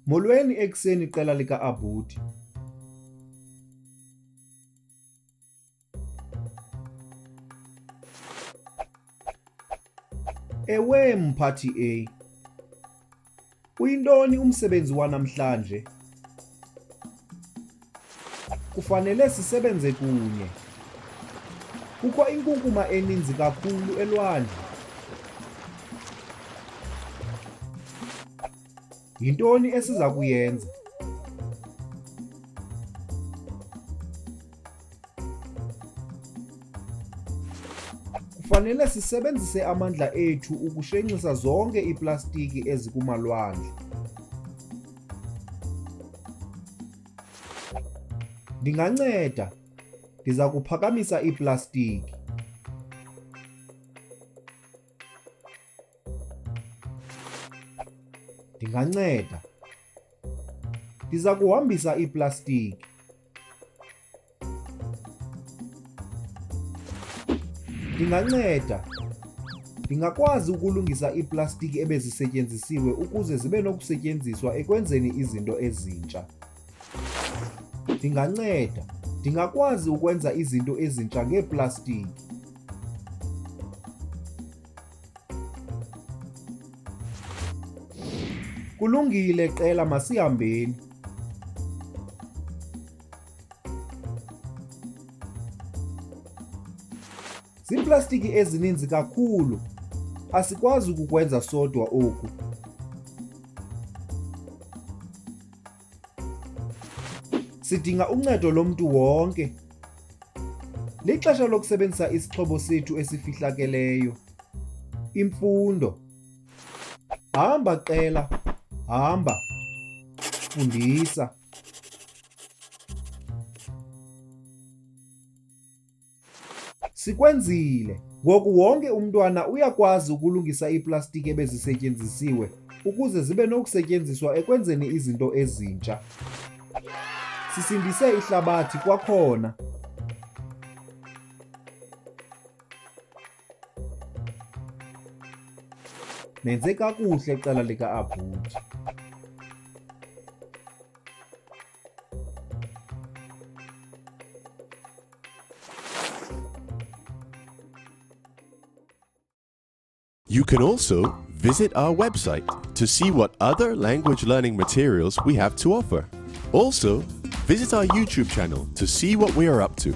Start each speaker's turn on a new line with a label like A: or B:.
A: Molweni ekuseni iqela lika-Abudi. Ewe mphathi A, uyintoni umsebenzi wanamhlanje? Kufanele sisebenze kunye. Kukho inkunkuma eninzi kakhulu elwandle. Yintoni esiza kuyenza? Kufanele sisebenzise amandla ethu ukushenxisa zonke iiplastiki ezikumalwandle. Ndinganceda. Ndiza kuphakamisa iiplastiki. Ndinganceda. Ndiza kuhambisa iiplastiki. Ndinganceda. Ndingakwazi ukulungisa iiplastiki ebezisetyenzisiwe ukuze zibe nokusetyenziswa ekwenzeni izinto ezintsha. Ndinganceda. Ndingakwazi ukwenza izinto ezintsha ngeeplastiki. Kulungile qela, masihambeni. Ziiplastiki ezininzi kakhulu. Asikwazi ukukwenza sodwa oku. Sidinga uncedo lomntu wonke. Lixesha lokusebenzisa isixhobo sethu esifihlakeleyo. Imfundo. Hamba qela, hamba. Fundisa. Sikwenzile. Ngoku wonke umntwana uyakwazi ukulungisa iiplastiki ebezisetyenzisiwe ukuze zibe nokusetyenziswa ekwenzeni izinto ezintsha. Sisindise ihlabathi kwakhona. Nenze kakuhle qela lika-Abudi.
B: You can also visit our website to see what other language learning materials we have to offer. Also, visit our YouTube channel to see what we are up to.